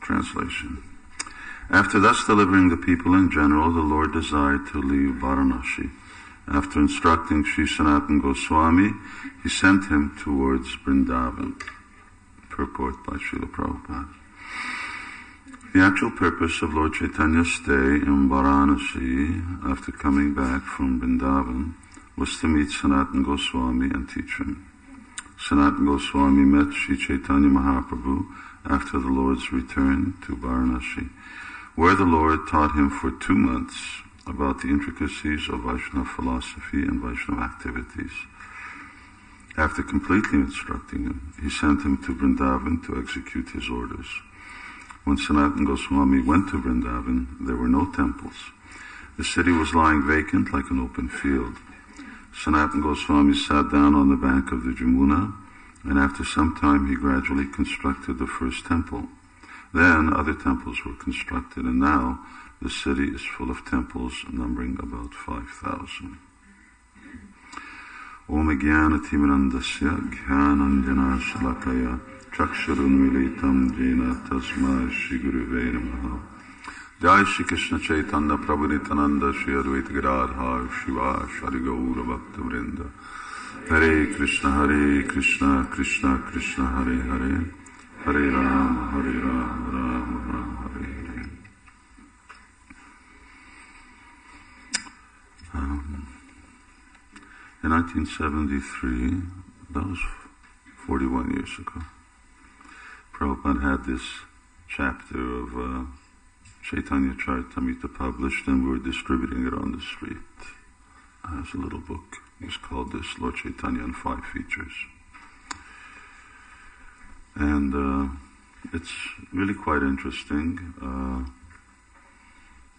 Translation. After thus delivering the people in general, the Lord desired to leave Varanasi. After instructing Sri Sanatana Goswami, he sent him towards Vrindavan. Purport by Srila Prabhupada. The actual purpose of Lord Chaitanya's stay in Varanasi after coming back from Vrindavan was to meet Sanatana Goswami and teach him. Sanatana Goswami met Sri Chaitanya Mahaprabhu after the Lord's return to Varanasi, where the Lord taught him for 2 months about the intricacies of Vaishnava philosophy and Vaishnava activities. After completely instructing him, he sent him to Vrindavan to execute his orders. When Sanatana Goswami went to Vrindavan, there were no temples. The city was lying vacant like an open field. Sanatana Goswami sat down on the bank of the Jamuna, and after some time he gradually constructed the first temple. Then other temples were constructed, and now the city is full of temples numbering about 5,000. Om Jnana Timirandasya Jnananjana Shalakaya Chakshurun Militam Jena Tasma Shri Guruve Namaha. Jai Shri Krishna Chaitanya Prabhu Nityananda Shri Advaita Gadadhar Shiva Shri Gaura Bhakta Vrinda. Hare Krishna, Krishna Krishna, Hare Hare, Hare Rama, Rama Rama, Hare Hare. In 1973, that was 41 years ago, Prabhupada had this chapter of Chaitanya Charitamrita published, and we were distributing it on the street as a little book. It's called this, Lord Chaitanya and 5 Features. And it's really quite interesting.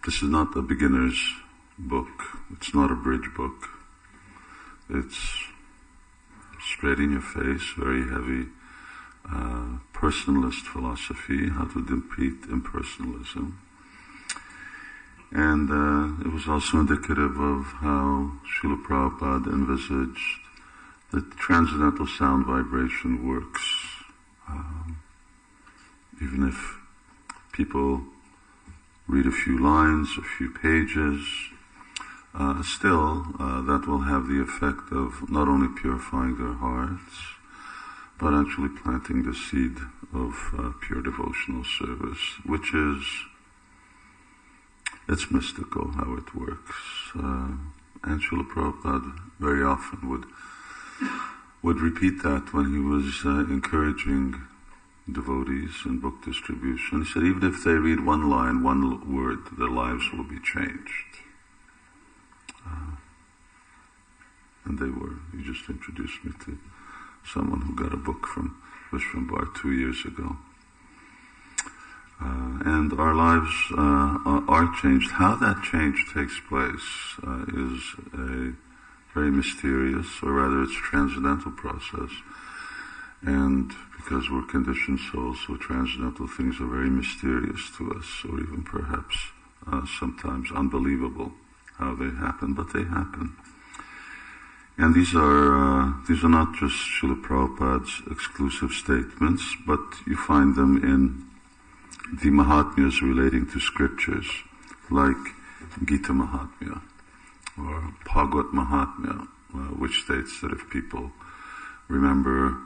This is not a beginner's book. It's not a bridge book. It's straight in your face, very heavy personalist philosophy, how to defeat impersonalism. And it was also indicative of how Srila Prabhupada envisaged that transcendental sound vibration works. Even if people read a few lines, a few pages, still that will have the effect of not only purifying their hearts, but actually planting the seed of pure devotional service, which is, it's mystical how it works. And Srila Prabhupada very often would repeat that when he was encouraging devotees in book distribution. He said, even if they read one line, one word, their lives will be changed. And they were. He just introduced me to someone who got a book from Vishwambar 2 years ago. And our lives are changed. How that change takes place is a very mysterious, or rather it's a transcendental process. And because we're conditioned souls, so transcendental things are very mysterious to us, or even perhaps sometimes unbelievable how they happen, but they happen. And these are not just Srila Prabhupada's exclusive statements, but you find them in the Mahatmyas relating to scriptures, like Gita Mahatmya or Bhagavat Mahatmya, which states that if people remember,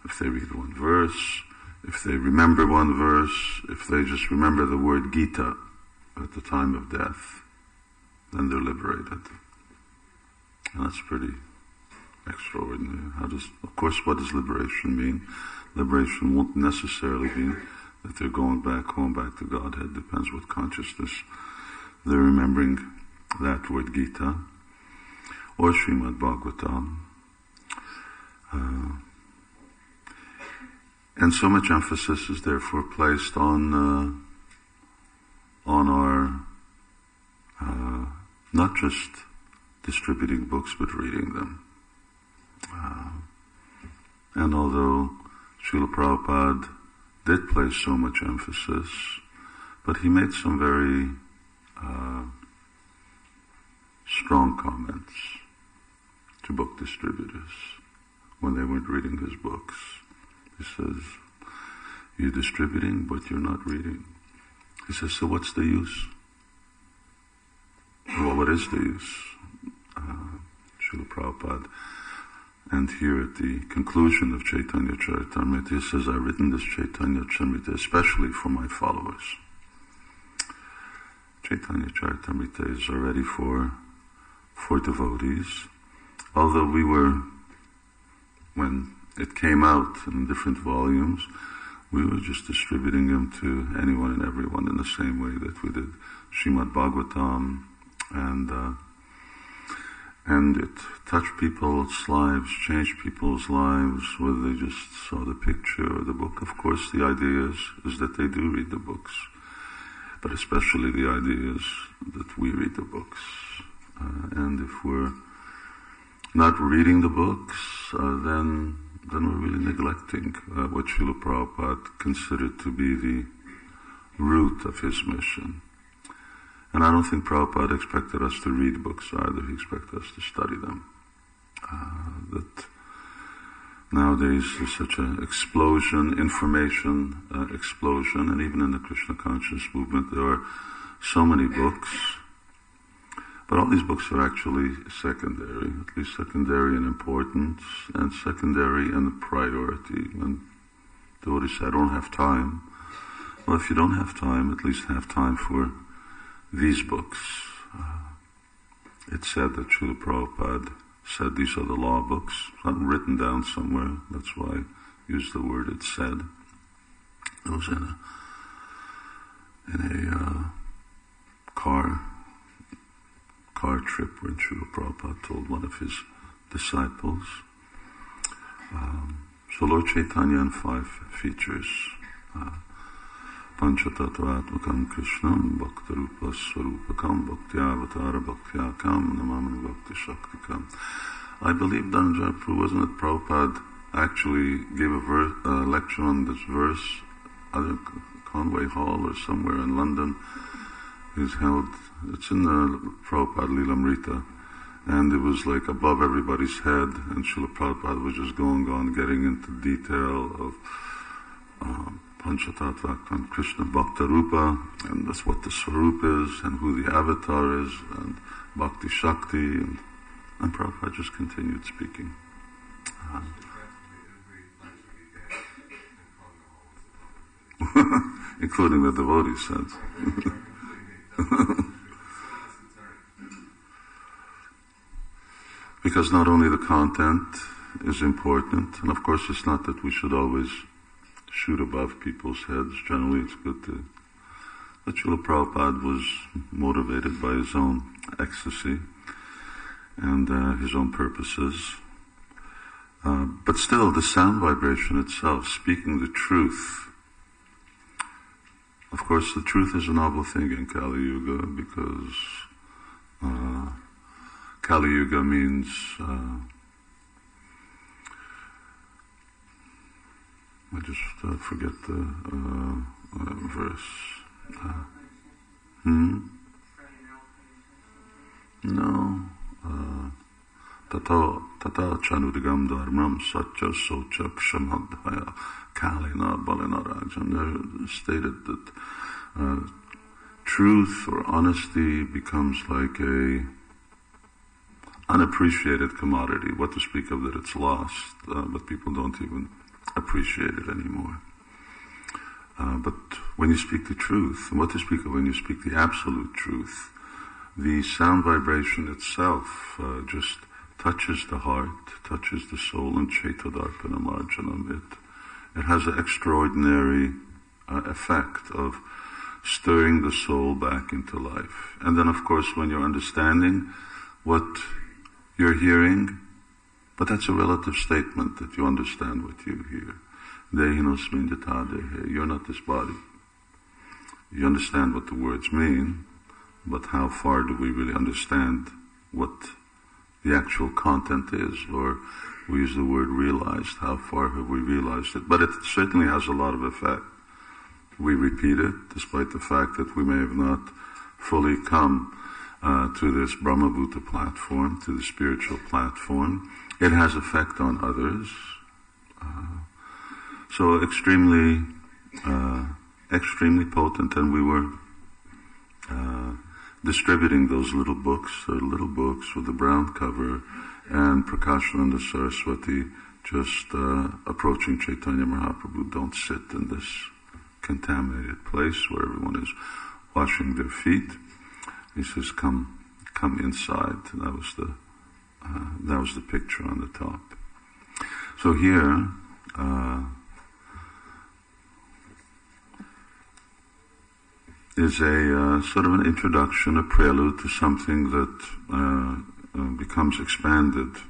if they read one verse, if they remember one verse, if they just remember the word Gita at the time of death, then they're liberated. And that's pretty extraordinary. Of course, what does liberation mean? Liberation won't necessarily mean that they're going back home, back to Godhead. Depends what consciousness they're remembering that word Gita or Srimad Bhagavatam. And so much emphasis is therefore placed on our not just distributing books, but reading them. And although Srila Prabhupada did place so much emphasis, but he made some very strong comments to book distributors when they weren't reading his books. He says, You're distributing, but you're not reading. He says, so what's the use? Well, what is the use? Srila Prabhupada, and here at the conclusion of Chaitanya Charitamrita, he says, I've written this Chaitanya Charitamrita especially for my followers. Chaitanya Charitamrita is already for devotees, although when it came out in different volumes, we were just distributing them to anyone and everyone in the same way that we did Srimad Bhagavatam, and it touched people's lives, changed people's lives, whether they just saw the picture or the book. Of course, the idea is that they do read the books, but especially the idea is that we read the books. And if we're not reading the books, then we're really neglecting what Srila Prabhupada considered to be the root of his mission. And I don't think Prabhupada expected us to read books either. He expected us to study them. That nowadays there's such an explosion, information explosion, and even in the Krishna conscious movement there are so many books. But all these books are actually secondary, at least secondary in importance and secondary in priority. When devotees say, I don't have time. Well, if you don't have time, at least have time for these books. It's said that Srila Prabhupada said these are the law books. Something written down somewhere. That's why I use the word it's said. It was in a car trip when Srila Prabhupada told one of his disciples. So Lord Chaitanya in 5 features. Panchatattvatmakam Krishnam Bhaktarupa Swarupakam Bhaktiavatara Bhaktyakam Namamani Bhakti Shaktikam. I believe Dhananjaya Prabhu, wasn't it Prabhupada actually gave a lecture on this verse at Conway Hall or somewhere in London. It's in the Prabhupada Lilamrita, and it was like above everybody's head, and Srila Prabhupada was just going on, getting into detail of Panchatattva Krishna Bhaktarupa, and that's what the Swarup is, and who the avatar is, and Bhakti Shakti, and Prabhupada just continued speaking. Including the devotees sense. Because not only the content is important, and of course it's not that we should always shoot above people's heads. Generally it's good to... But Srila Prabhupada was motivated by his own ecstasy and his own purposes. But still, the sound vibration itself, speaking the truth. Of course, the truth is a novel thing in Kali Yuga, because Kali Yuga means I just forget the verse. No. Tata chanudagam dharmam satya socha kshamadhaya kalina balina rajan. They're stated that truth or honesty becomes like a unappreciated commodity. What to speak of that it's lost, but people don't even appreciate it anymore. But when you speak the truth, and what to speak of when you speak the absolute truth, the sound vibration itself just touches the heart, touches the soul, and Chaitadarpana Marjanam. It has an extraordinary effect of stirring the soul back into life. And then, of course, when you're understanding what you're hearing, but that's a relative statement, that you understand what you hear. Dehinosmin yata dehe. You're not this body. You understand what the words mean, but how far do we really understand what the actual content is? Or we use the word realized. How far have we realized it? But it certainly has a lot of effect. We repeat it, despite the fact that we may have not fully come to this Brahmabhuta platform, to the spiritual platform. It has effect on others. So extremely extremely potent, and we were distributing those little books with the brown cover, and Prakashananda Saraswati just approaching Chaitanya Mahaprabhu. Don't sit in this contaminated place where everyone is washing their feet. He says, "Come inside." That was the picture on the top. So here, is a sort of an introduction, a prelude to something that becomes expanded.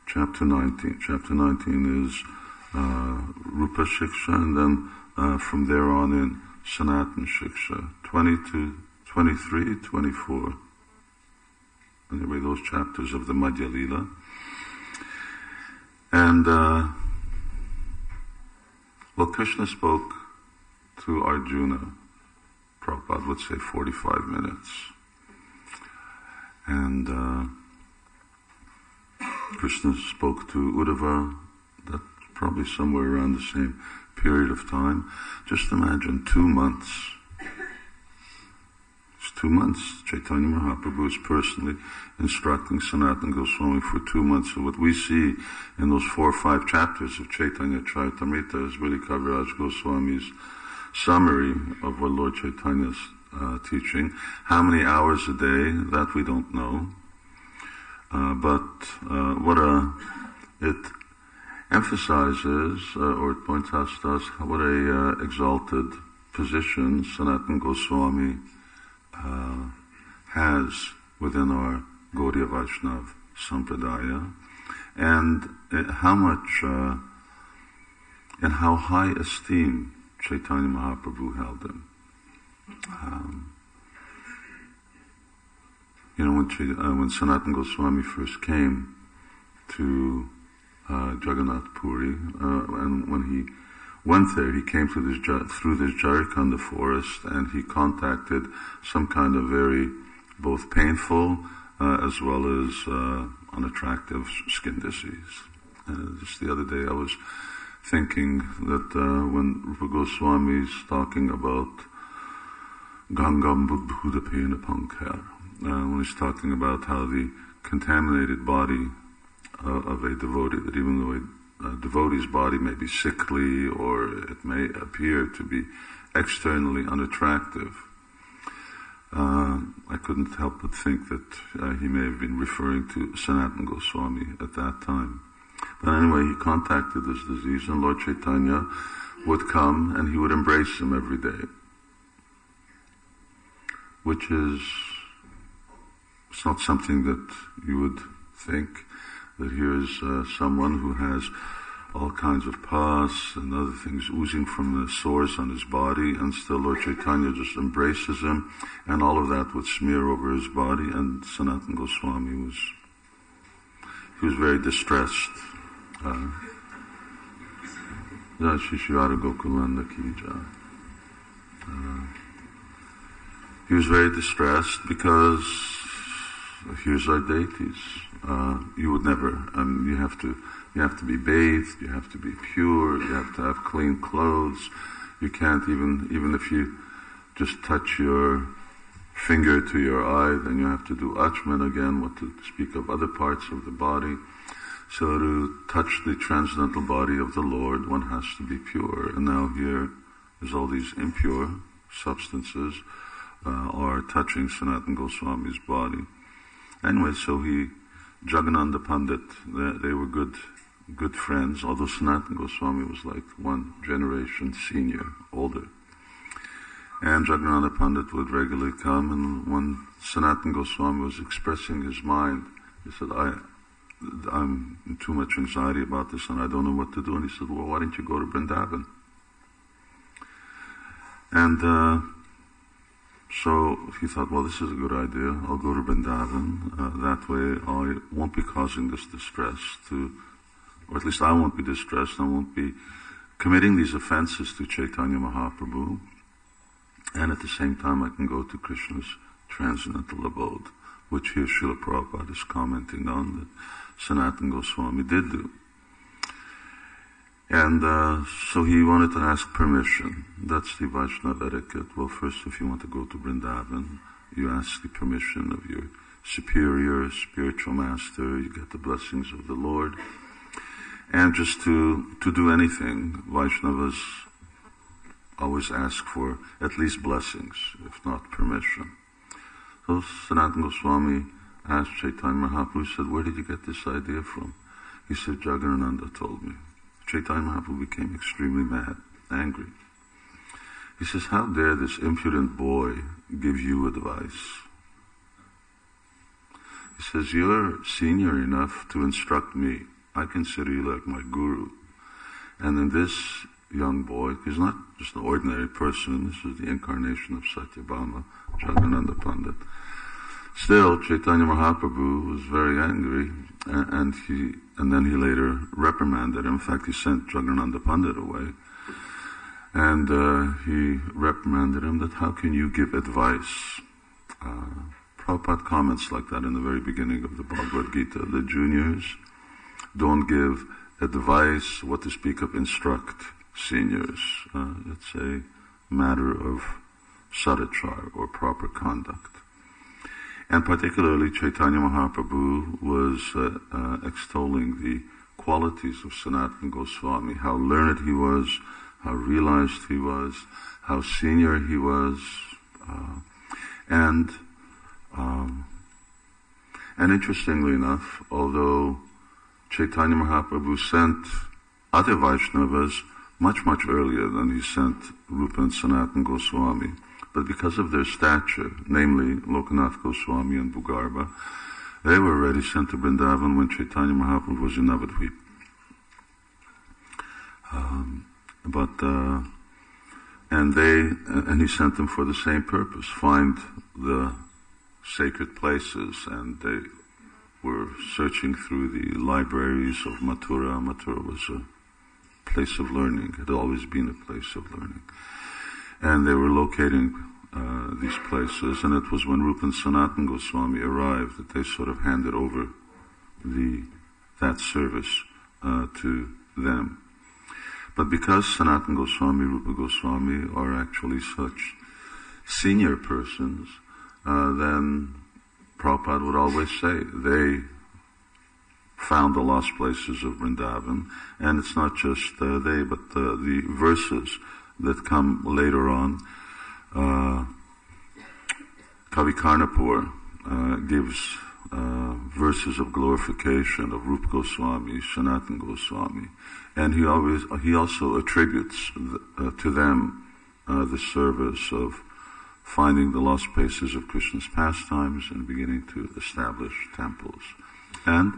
Chapter 19. Chapter 19 is Rupa Shiksha, and then from there on in Sanatan Shiksha. 20 to 23, 24. Anyway, those chapters of the Madhya Lila. And, Krishna spoke to Arjuna, Prabhupada would say 45 minutes. And Krishna spoke to Uddhava, that's probably somewhere around the same period of time. Just imagine 2 months. It's 2 months. Chaitanya Mahaprabhu is personally instructing Sanatana Goswami for 2 months. So what we see in those 4 or 5 chapters of Chaitanya Charitamrita is really Kaviraj Goswami's summary of what Lord Chaitanya's teaching. How many hours a day, that we don't know. But it emphasizes, or it points out to us, what a exalted position Sanatana Goswami has within our Gaudiya Vaishnav Sampradaya, and how much, and how high esteem Chaitanya Mahaprabhu held him. When Sanatana Goswami first came to Jagannath Puri, and when he went there, he came through this Jharikanda forest, and he contacted some kind of very both painful as well as unattractive skin disease. Just the other day I was thinking that when Rupa Goswami is talking about Gangam Buddhapena Pankar, when he's talking about how the contaminated body of a devotee, that even though a devotee's body may be sickly or it may appear to be externally unattractive, I couldn't help but think that he may have been referring to Sanatana Goswami at that time. But anyway, he contacted this disease, and Lord Chaitanya would come and he would embrace him every day, which is, it's not something that you would think, that here's someone who has all kinds of pus and other things oozing from the sores on his body, and still Lord Chaitanya just embraces him, and all of that would smear over his body, and Sanatana Goswami was very distressed. He was very distressed because here's our deities. You would never, you have to be bathed, you have to be pure, you have to have clean clothes. You can't even if you just touch your finger to your eye, then you have to do achman again, what to speak of other parts of the body. So to touch the transcendental body of the Lord, one has to be pure. And now here is all these impure substances are touching Sanatana Goswami's body. Anyway, so Jagannatha Pandit, they were good friends, although Sanatana Goswami was like 1 generation senior, older. And Jagannatha Pandit would regularly come, and when Sanatana Goswami was expressing his mind, he said, I'm in too much anxiety about this and I don't know what to do. And he said, well, why don't you go to Vrindavan? And so he thought, well, this is a good idea. I'll go to Vrindavan. That way I won't be causing this distress or at least I won't be distressed. I won't be committing these offenses to Chaitanya Mahaprabhu. And at the same time I can go to Krishna's transcendental abode, which here Srila Prabhupada is commenting on, that Sanatana Goswami did do. And so he wanted to ask permission. That's the Vaishnava etiquette. Well, first, if you want to go to Vrindavan, you ask the permission of your superior, spiritual master, you get the blessings of the Lord. And just to do anything, Vaishnavas always ask for at least blessings, if not permission. So Sanatana Goswami asked Chaitanya Mahaprabhu, he said, where did you get this idea from? He said, Jagadananda told me. Chaitanya Mahaprabhu became extremely mad, angry. He says, how dare this impudent boy give you advice? He says, you're senior enough to instruct me. I consider you like my guru. And then this young boy, he's not just an ordinary person, this is the incarnation of Satyabhama, Jagadananda Pandit. Still, Chaitanya Mahaprabhu was very angry, and then he later reprimanded him. In fact, he sent Jagadananda Pandit away. And he reprimanded him that how can you give advice? Prabhupada comments like that in the very beginning of the Bhagavad Gita. The juniors don't give advice, what to speak of instruct seniors. It's a matter of sadachar, or proper conduct. And particularly Chaitanya Mahaprabhu was extolling the qualities of Sanatana Goswami, how learned he was, how realized he was, how senior he was, and interestingly enough, although Chaitanya Mahaprabhu sent other Vaishnavas much earlier than he sent Rupa and Sanatana Goswami, but because of their stature, namely Lokanath Goswami and Bhugarbha, they were already sent to Vrindavan when Chaitanya Mahaprabhu was in Navadvip. And he sent them for the same purpose, find the sacred places, and they were searching through the libraries of Mathura. Mathura was a place of learning, had always been a place of learning. And they were locating these places, and it was when Rupa and Sanatana Goswami arrived that they sort of handed over that service to them. But because Sanatana Goswami, Rupa Goswami are actually such senior persons, then Prabhupada would always say they found the lost places of Vrindavan, and it's not just they, but the verses that come later on. Kavi Karnapur gives verses of glorification of Rupa Goswami, Sanatana Goswami, and he also attributes to them the service of finding the lost places of Krishna's pastimes and beginning to establish temples. And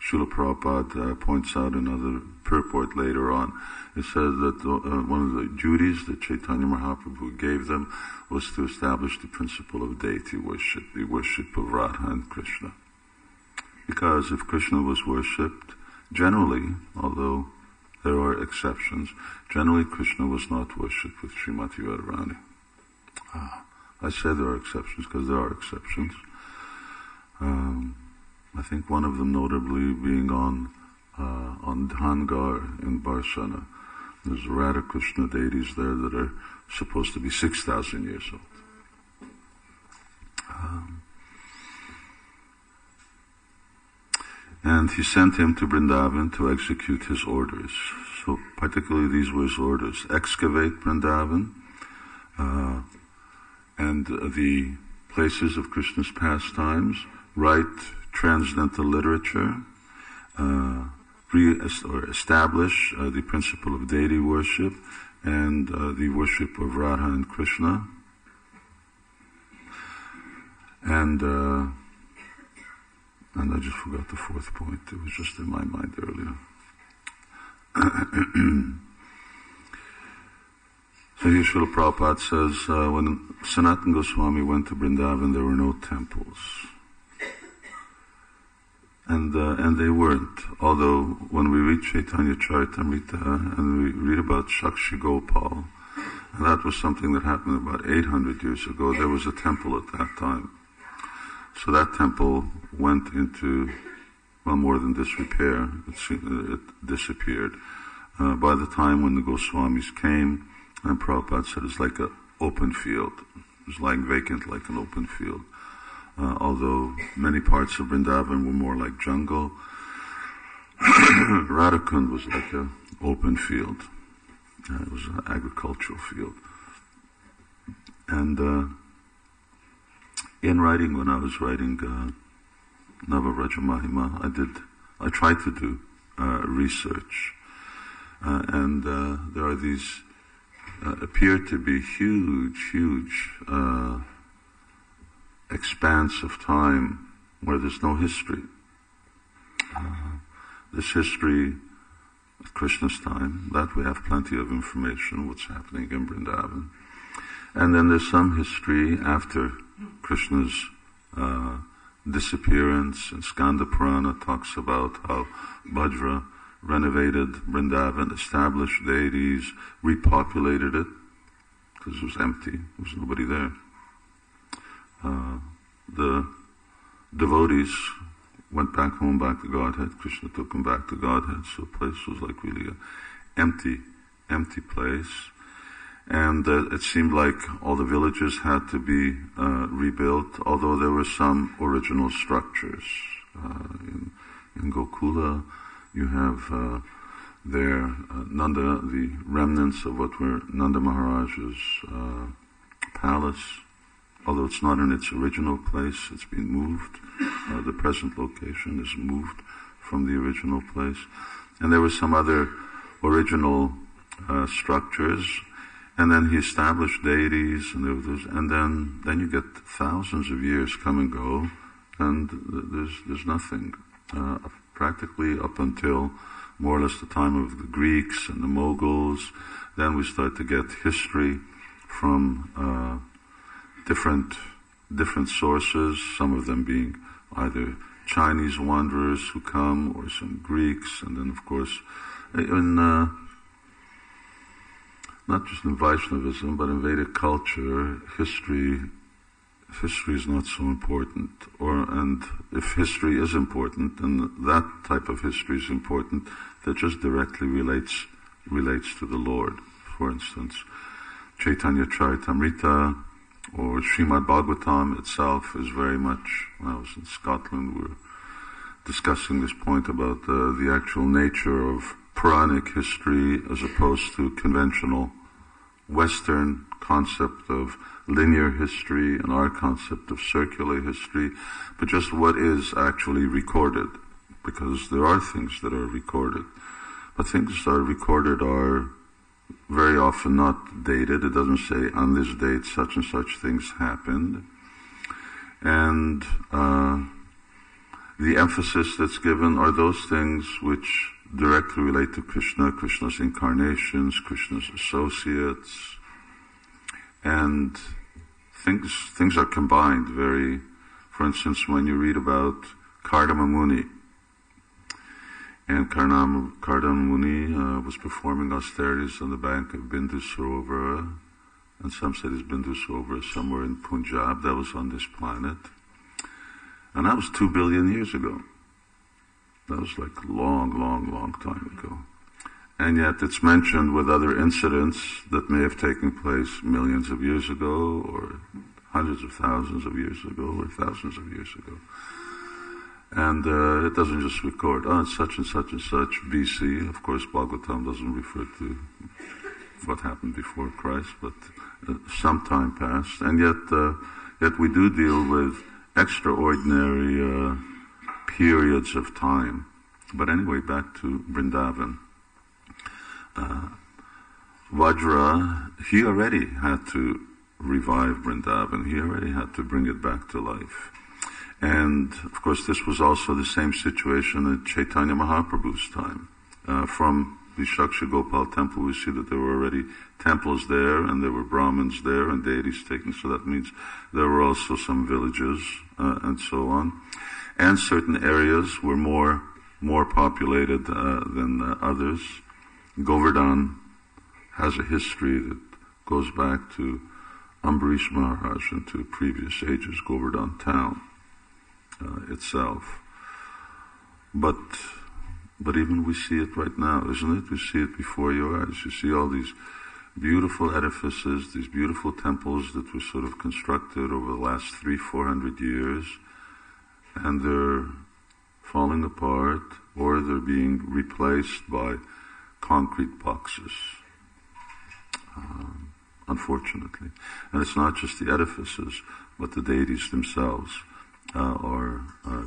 Srila Prabhupada points out another purport later on. It says that one of the duties that Chaitanya Mahaprabhu gave them was to establish the principle of deity worship, the worship of Radha and Krishna. Because if Krishna was worshipped, generally, although there are exceptions, generally Krishna was not worshipped with Srimati Radharani. I say there are exceptions because there are exceptions. I think one of them notably being on Dhangar in Barsana. There's Radha Krishna deities there that are supposed to be 6,000 years old. And he sent him to Vrindavan to execute his orders. So particularly these were his orders: excavate Vrindavan, and the places of Krishna's pastimes, write transcendental literature, establish the principle of deity worship and the worship of Radha and Krishna. And I just forgot the fourth point. It was just in my mind earlier. So here Srila Prabhupada says, when Sanatana Goswami went to Vrindavan, there were no temples. And they weren't. Although when we read Chaitanya Charitamrita and we read about Shakshi Gopal, and that was something that happened about 800 years ago, there was a temple at that time. So that temple went into, well, more than disrepair. It disappeared. by the time when the Goswamis came, and Prabhupada said it's like an open field. It was lying vacant like an open field. Although many parts of Vrindavan were more like jungle, Radhakund was like an open field. It was an agricultural field. And when I was writing Navaraja Mahima, I tried to do research. And there are these, appear to be huge expanse of time where there's no history. This history of Krishna's time, that we have plenty of information, what's happening in Vrindavan. And then there's some history after Krishna's disappearance, and Skanda Purana talks about how Bhadra renovated Vrindavan, established deities, repopulated it, because it was empty, there was nobody there. The devotees went back home, back to Godhead. Krishna took them back to Godhead, so the place was like really an empty place. And it seemed like all the villages had to be rebuilt, although there were some original structures. In Gokula, you have there Nanda, the remnants of what were Nanda Maharaj's palace. Although it's not in its original place, it's been moved. The present location is moved from the original place. And there were some other original structures. And then he established deities, and then you get thousands of years come and go, and there's nothing. Practically up until more or less the time of the Greeks and the Mughals, then we start to get history from different sources, some of them being either Chinese wanderers who come, or some Greeks, and then of course not just in Vaishnavism, but in Vedic culture, history is not so important. And if history is important, then that type of history is important that just directly relates to the Lord. For instance, Chaitanya Charitamrita or Srimad Bhagavatam itself is very much, when I was in Scotland, we were discussing this point about the actual nature of Puranic history as opposed to conventional Western concept of linear history and our concept of circular history, but just what is actually recorded, because there are things that are recorded. But things that are recorded are very often not dated. It doesn't say on this date such and such things happened. And the emphasis that's given are those things which directly relate to Krishna, Krishna's incarnations, Krishna's associates, and things are combined very. For instance, when you read about Kardama Muni, and Kardama Muni was performing austerities on the bank of Bindu Sarovara, and some say this Bindu Sarovara somewhere in Punjab, that was on this planet, and that was 2 billion years ago. That was like a long time ago. And yet it's mentioned with other incidents that may have taken place millions of years ago, or hundreds of thousands of years ago, or thousands of years ago. And it doesn't just record, it's such and such and such BC. Of course, Bhagavatam doesn't refer to what happened before Christ, but some time passed. And yet we do deal with extraordinary periods of time. But anyway, back to Vrindavan. Vajra, he already had to revive Vrindavan. He already had to bring it back to life. And of course, this was also the same situation at Chaitanya Mahaprabhu's time. From the Shaksha Gopal temple, we see that there were already temples there, and there were Brahmins there, and deities taken. So that means there were also some villages, and so on. And certain areas were more populated than others. Govardhan has a history that goes back to Ambarish Maharaj and to previous ages, Govardhan town itself. But But even we see it right now, isn't it? You see it before your eyes. You see all these beautiful edifices, these beautiful temples that were sort of constructed over the last 300-400 years, and they're falling apart, or they're being replaced by concrete boxes, unfortunately. And it's not just the edifices, but the deities themselves are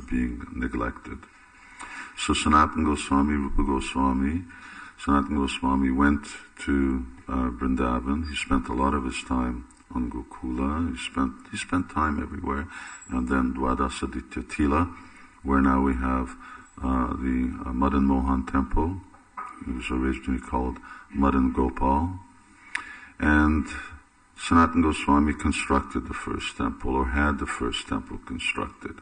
being neglected. So Sanatana Goswami, Rupa Goswami, Sanatana Goswami went to Vrindavan. He spent a lot of his time on Gokula. He spent time everywhere. And then Dwadasaditya Tila, where now we have the Madan Mohan temple. It was originally called Madan Gopal. And Sanatana Goswami constructed the first temple, or had the first temple constructed.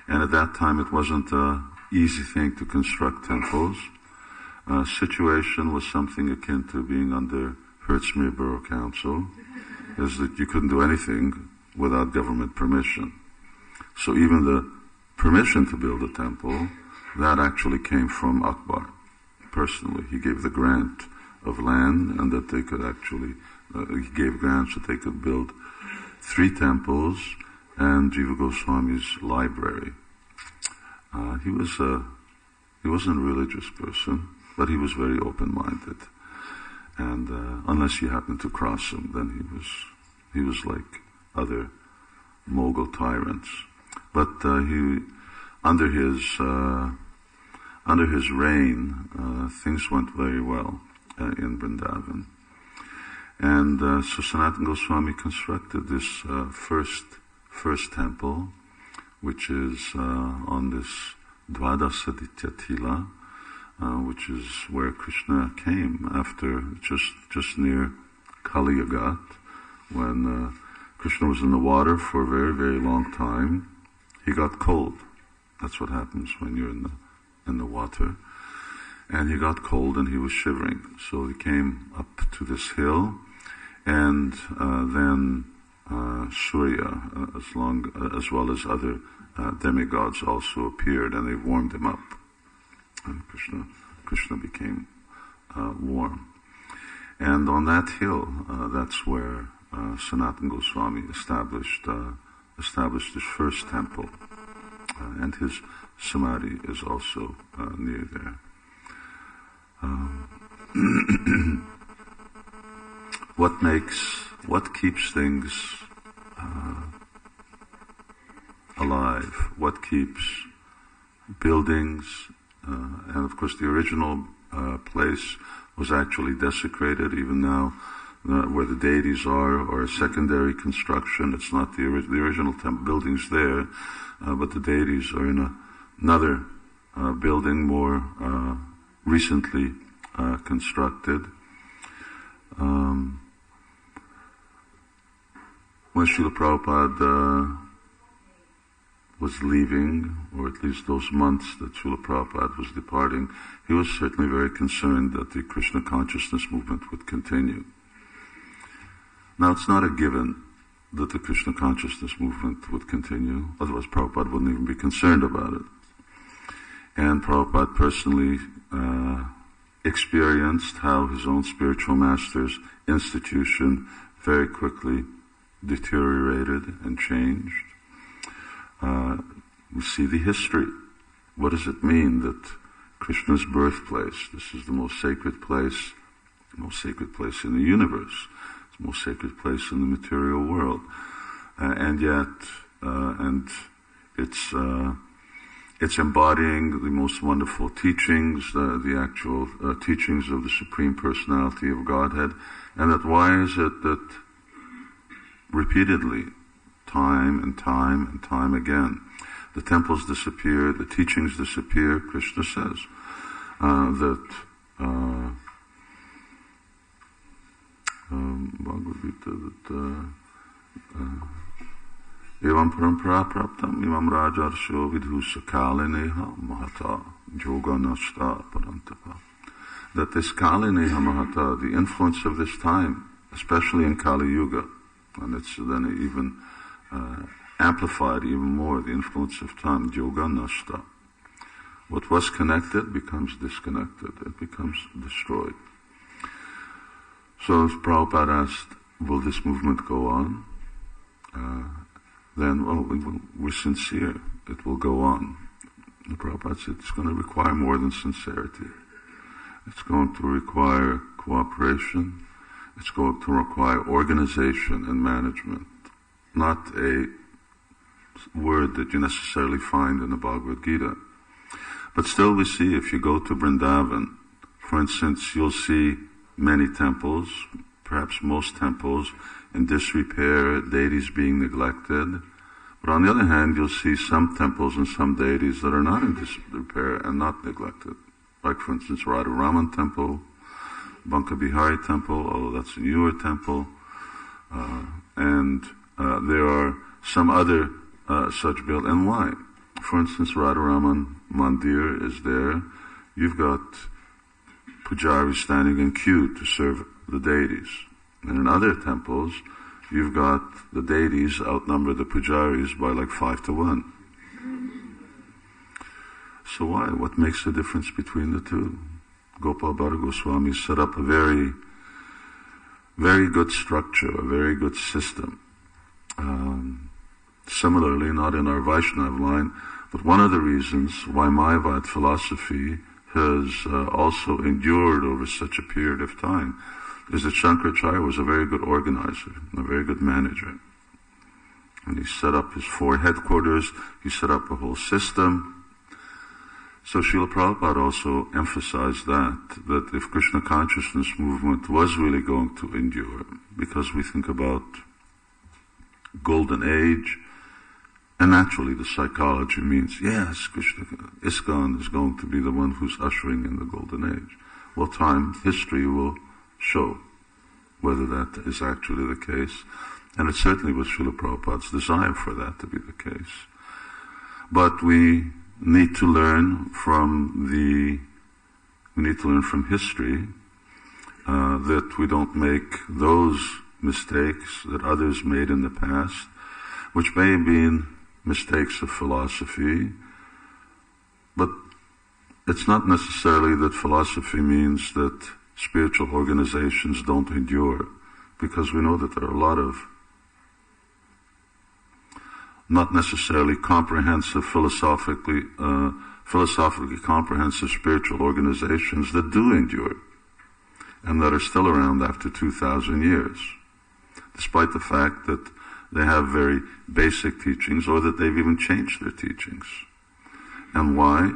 And at that time it wasn't an easy thing to construct temples. Situation was something akin to being under Hertzmere Borough Council, is that you couldn't do anything without government permission. So even the permission to build a temple, that actually came from Akbar personally. He gave the grant of land, and that they could actually, he gave grants that they could build 3 temples and Jiva Goswami's library. He wasn't a religious person, but he was very open-minded. And unless you happened to cross him, then he was like other Mughal tyrants. But under his reign, things went very well in Vrindavan. And so Sanatana Goswami constructed this first temple, which is on this Dvadasaditya Tila, which is where Krishna came after, just near Kali Yuga, when Krishna was in the water for a very, very long time. He got cold. That's what happens when you're in the water. And he got cold and he was shivering. So he came up to this hill, and then Surya, as well as other demigods also appeared, and they warmed him up. And Krishna became warm. And on that hill, that's where Sanatana Goswami established his first temple. And his samadhi is also near there. What keeps things alive? What keeps buildings? And of course the original place was actually desecrated. Even now, where the deities are, or a secondary construction. It's not the original building's there, but the deities are in another building, more recently constructed. When Srila Prabhupada was leaving, or at least those months that Srila Prabhupada was departing, he was certainly very concerned that the Krishna consciousness movement would continue. Now, it's not a given that the Krishna consciousness movement would continue, otherwise Prabhupada wouldn't even be concerned about it. And Prabhupada personally experienced how his own spiritual master's institution very quickly deteriorated and changed. We see the history. What does it mean that Krishna's birthplace, this is the most sacred place in the universe, it's the most sacred place in the material world, and yet, it's embodying the most wonderful teachings, the actual teachings of the Supreme Personality of Godhead, and that why is it that repeatedly, time and time and time again, the temples disappear, the teachings disappear. Krishna says that Bhagavad Gita, that evam parampara praptam imam rajarsho vidhusa kalineha mahata yoga nashta parantapa. That this kalineha mahata, the influence of this time, especially in Kali Yuga, and it's then even amplified even more, the influence of time, yoga nashta. What was connected becomes disconnected. It becomes destroyed. So as Prabhupada asked, will this movement go on? Then, we're sincere. It will go on. The Prabhupada said it's going to require more than sincerity. It's going to require cooperation. It's going to require organization and management. Not a word that you necessarily find in the Bhagavad Gita. But still we see, if you go to Vrindavan, for instance, you'll see many temples, perhaps most temples, in disrepair, deities being neglected. But on the other hand, you'll see some temples and some deities that are not in disrepair and not neglected. Like, for instance, Radharaman Temple, Banka Bihari Temple, although that's a newer temple. And there are some other such built. And why? For instance, Radharaman Mandir is there. You've got pujaris standing in queue to serve the deities. And in other temples, you've got the deities outnumber the pujaris by like 5-1. So why? What makes the difference between the two? Gopal Bhatta Goswami set up a very, very good structure, a very good system. Similarly, not in our Vaishnav line, but one of the reasons why Mayavad philosophy has also endured over such a period of time is that Shankaracharya was a very good organizer, a very good manager. And he set up his 4 headquarters, he set up a whole system. So Srila Prabhupada also emphasized that if Krishna consciousness movement was really going to endure, because we think about golden age, and naturally the psychology means, yes, Krishna, ISKCON is going to be the one who's ushering in the golden age. Well, history will show whether that is actually the case. And it certainly was Srila Prabhupada's desire for that to be the case. But we need to learn from history that we don't make those mistakes that others made in the past, which may have been mistakes of philosophy, but it's not necessarily that philosophy means that spiritual organizations don't endure, because we know that there are a lot of not necessarily comprehensive, philosophically comprehensive spiritual organizations that do endure and that are still around after 2,000 years, despite the fact that they have very basic teachings or that they've even changed their teachings. And why?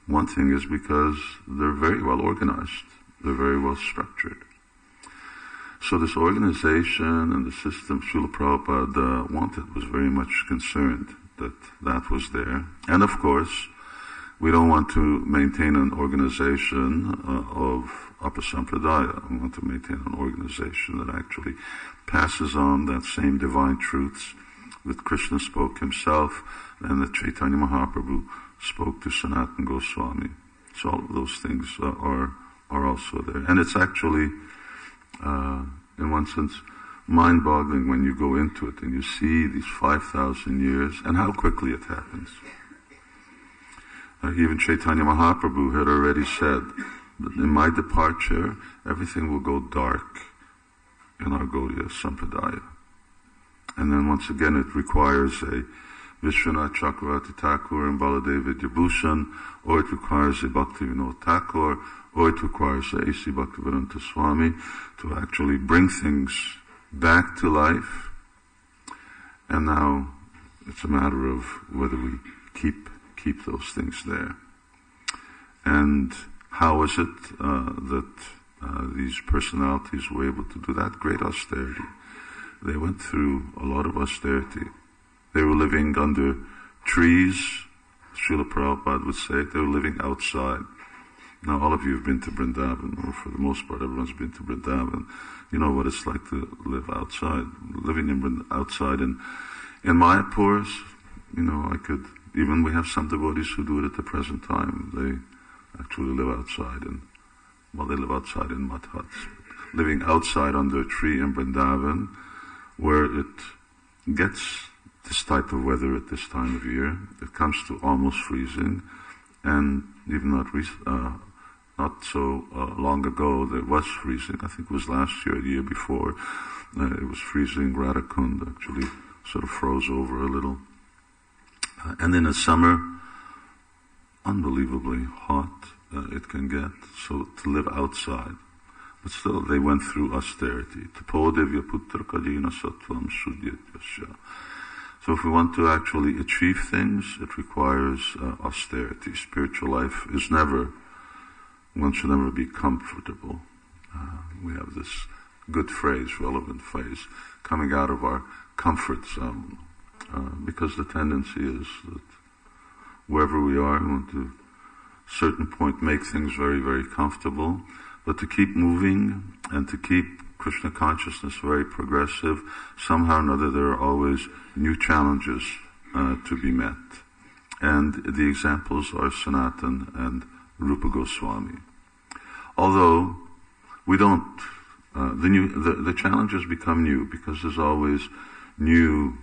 One thing is because they're very well organized. They're very well structured. So this organization and the system Srila Prabhupada wanted was very much concerned that that was there. And of course, we don't want to maintain an organization of Apasampradaya. We want to maintain an organization that actually passes on that same divine truths that Krishna spoke himself and that Chaitanya Mahaprabhu spoke to Sanatana Goswami. So all of those things are also there. And it's actually, in one sense, mind-boggling when you go into it and you see these 5,000 years and how quickly it happens. Even Chaitanya Mahaprabhu had already said that in my departure, everything will go dark in our Gaudiya Sampradaya. And then once again it requires a Vishwanath Chakravarti Thakur and Baladev Vidyabhushan, or it requires a Bhaktivinoda Thakur, or it requires a A.C. Bhaktivedanta Swami to actually bring things back to life. And now it's a matter of whether we keep those things there. And how is it that these personalities were able to do that? Great austerity. They went through a lot of austerity. They were living under trees. Srila Prabhupada would say they were living outside. Now all of you have been to Vrindavan, or for the most part everyone's been to Vrindavan. You know what it's like to live outside. Living outside in Mayapur, even we have some devotees who do it at the present time. They actually live outside, they live outside in mud huts. Living outside under a tree in Vrindavan, where it gets this type of weather at this time of year, it comes to almost freezing, And even not so long ago, it was freezing. I think it was last year, the year before. It was freezing. Radhakund actually sort of froze over a little. And in the summer, unbelievably hot it can get, so to live outside. But still, they went through austerity. So if we want to actually achieve things, it requires austerity. Spiritual life is one should never be comfortable. We have this good phrase, relevant phrase, coming out of our comfort zone. Because the tendency is that wherever we are, we want to, at a certain point, make things very, very comfortable. But to keep moving and to keep Krishna consciousness very progressive, somehow or another there are always new challenges to be met. And the examples are Sanatan and Rupa Goswami. Although we don't, the challenges become new because there's always new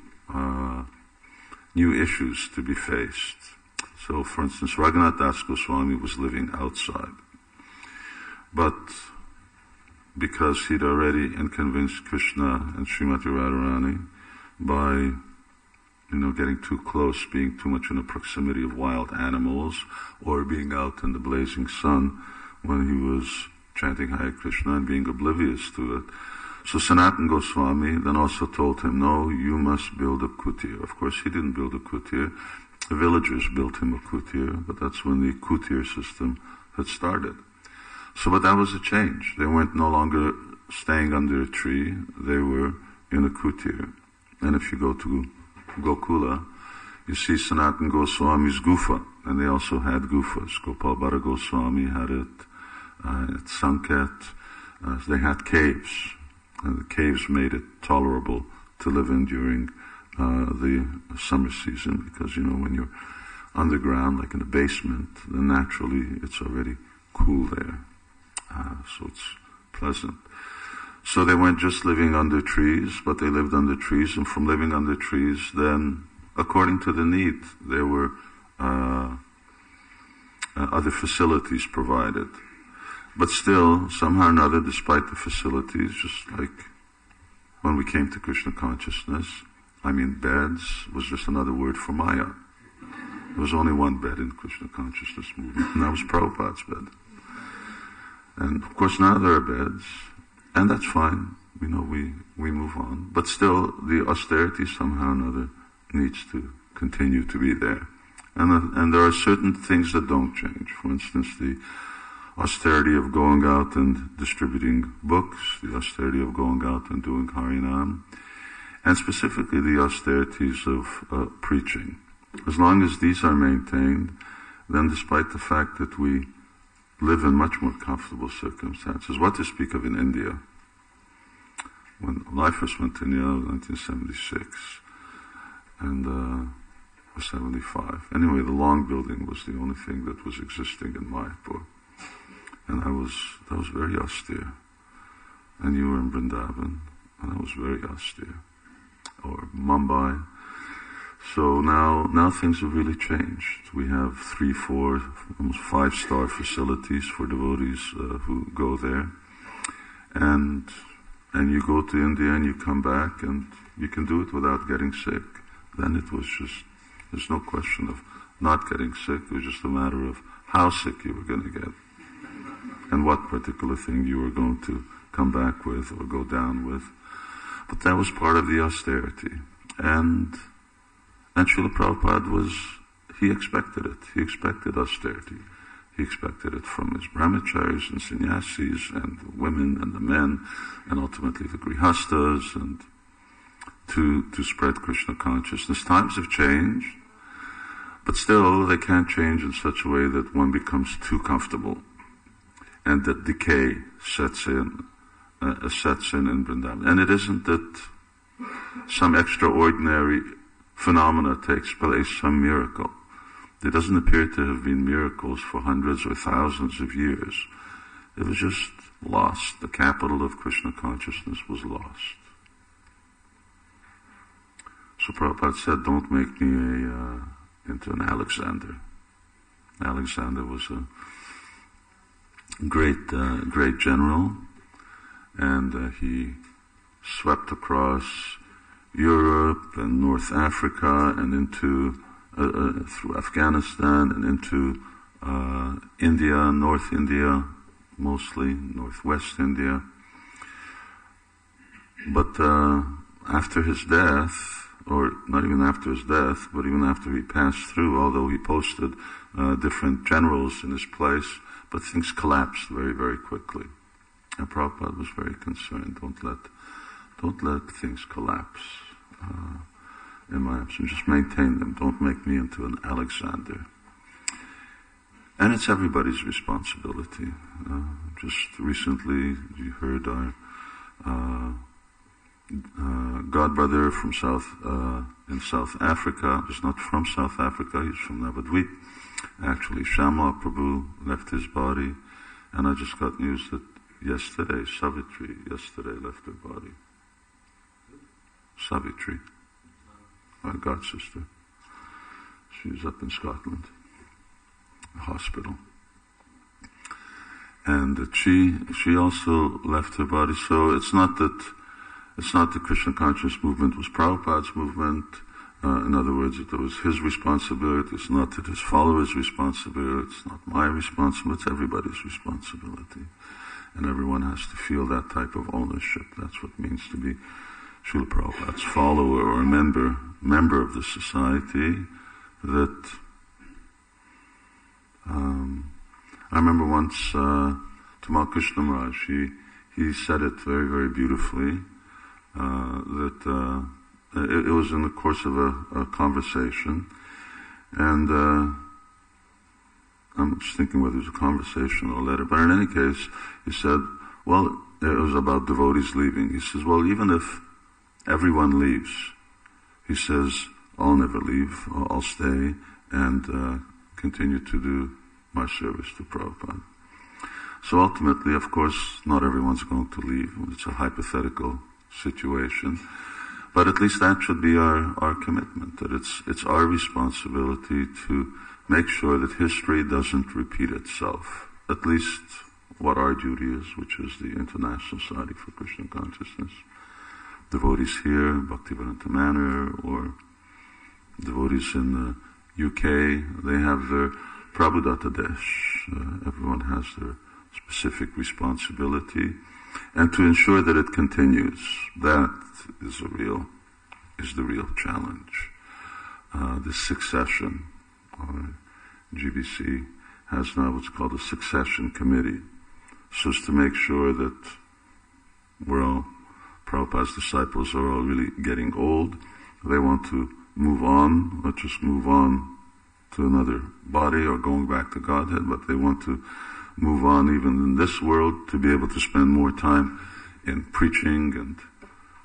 issues to be faced. So, for instance, Raghunath Das Goswami was living outside. But because he'd already inconvenienced Krishna and Srimati Radharani by, getting too close, being too much in the proximity of wild animals, or being out in the blazing sun when he was chanting Hare Krishna and being oblivious to it. So Sanatan Goswami then also told him, no, you must build a kutir. Of course, he didn't build a kutir. The villagers built him a kutir, but that's when the kutir system had started. So, but that was a change. They weren't no longer staying under a tree. They were in a kutir. And if you go to Gokula, you see Sanatan Goswami's gufa, and they also had gufas. Gopal Bhatta Goswami had it at Sanket. They had caves, and the caves made it tolerable to live in during the summer season, because when you're underground, like in the basement, then naturally it's already cool there. So it's pleasant. So they weren't just living under trees, but they lived under trees, and from living under trees, then, according to the need, there were other facilities provided. But still, somehow or another, despite the facilities, just like when we came to Krishna consciousness, beds was just another word for Maya. There was only one bed in Krishna consciousness movement, and that was Prabhupada's bed. And of course now there are beds, and that's fine. We move on. But still, the austerity somehow or another needs to continue to be there. And there are certain things that don't change. For instance, the austerity of going out and distributing books, the austerity of going out and doing Harinam, and specifically the austerities of preaching. As long as these are maintained, then despite the fact that we live in much more comfortable circumstances, what to speak of in India? When I first went to India, it was 1976, and or 75. Anyway, the Long Building was the only thing that was existing in Mayapur. And that was very austere. And you were in Vrindavan, and that was very austere. Or Mumbai. So now things have really changed. We have 3, 4, almost 5-star facilities for devotees who go there. And you go to India and you come back and you can do it without getting sick. Then it was just, there's no question of not getting sick. It was just a matter of how sick you were going to get and what particular thing you were going to come back with or go down with. But that was part of the austerity. And Srila Prabhupada he expected it. He expected austerity. He expected it from his brahmacharis and sannyasis and the women and the men and ultimately the grihastas, and to spread Krishna consciousness. Times have changed, but still they can't change in such a way that one becomes too comfortable and that decay sets in Vrindavan. And it isn't that some extraordinary phenomena takes place, some miracle. There doesn't appear to have been miracles for hundreds or thousands of years. It was just lost. The capital of Krishna consciousness was lost. So Prabhupada said, don't make me into an Alexander. Alexander was a great general, and he swept across Europe and North Africa and into through Afghanistan and into India, North India, mostly Northwest India. But after his death, or not even after his death, but even after he passed through, although he posted different generals in his place, but things collapsed very, very quickly. And Prabhupada was very concerned. Don't let things collapse in my absence. Just maintain them. Don't make me into an Alexander. And it's everybody's responsibility. Just recently, you heard our godbrother from in South Africa. He's not from South Africa. He's from Navadvip. Actually, Shyama Prabhu left his body, and I just got news that yesterday, Savitri left her body. Savitri, my god sister. She's up in Scotland, a hospital. And that she also left her body. So it's not the Krishna conscious movement was Prabhupada's movement. In other words, it was his responsibility. It's not that his followers' responsibility. It's not my responsibility. It's everybody's responsibility. And everyone has to feel that type of ownership. That's what it means to be Srila Prabhupada's follower or a member of the society. That I remember once Tamal Krishna Maharaj, he said it very, very beautifully. That it was in the course of a conversation, and I'm just thinking whether it was a conversation or a letter, but in any case, he said, well, it was about devotees leaving. He says, well, even if everyone leaves, he says, I'll never leave, I'll stay and continue to do my service to Prabhupada. So ultimately, of course, not everyone's going to leave. It's a hypothetical situation. But at least that should be our commitment, that it's our responsibility to make sure that history doesn't repeat itself. At least what our duty is, which is the International Society for Krishna Consciousness. Devotees here, Bhaktivedanta Manor, or devotees in the UK, they have their Prabhudatta Desh. Everyone has their specific responsibility. And to ensure that it continues, that is the real challenge. This succession, GBC has now what's called a succession committee, so as to make sure that Prabhupada's disciples are all really getting old. They want to move on, not just move on to another body or going back to Godhead, but they want to move on even in this world to be able to spend more time in preaching and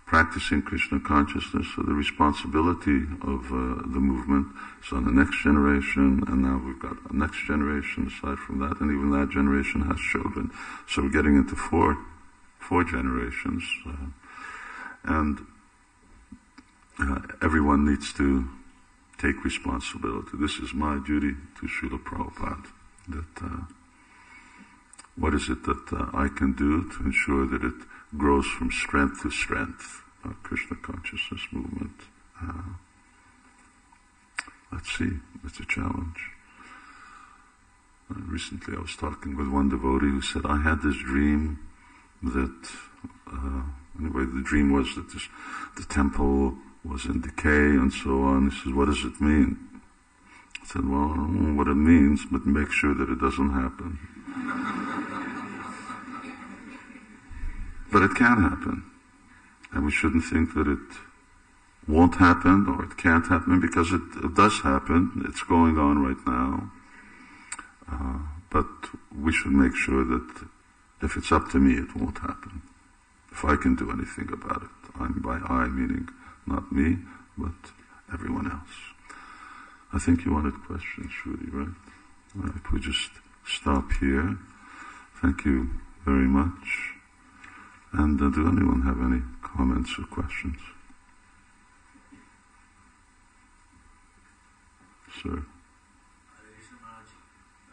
practicing Krishna consciousness. So the responsibility of the movement is on the next generation, and now we've got a next generation aside from that, and even that generation has children. So we're getting into four generations, and everyone needs to take responsibility. This is my duty to Srila Prabhupada, that what is it that I can do to ensure that it grows from strength to strength, Krishna consciousness movement. Let's see, it's a challenge. Recently I was talking with one devotee who said, I had this dream that, anyway, the dream was that the temple was in decay and so on. He says, what does it mean? I said, well, I don't know what it means, but make sure that it doesn't happen. But it can happen. And we shouldn't think that it won't happen or it can't happen, because it does happen. It's going on right now. But we should make sure that if it's up to me, it won't happen. If I can do anything about it, I'm by I, meaning not me, but everyone else. I think you wanted questions, Shruti, right? All right, we just stop here. Thank you very much. And do anyone have any comments or questions? Sir?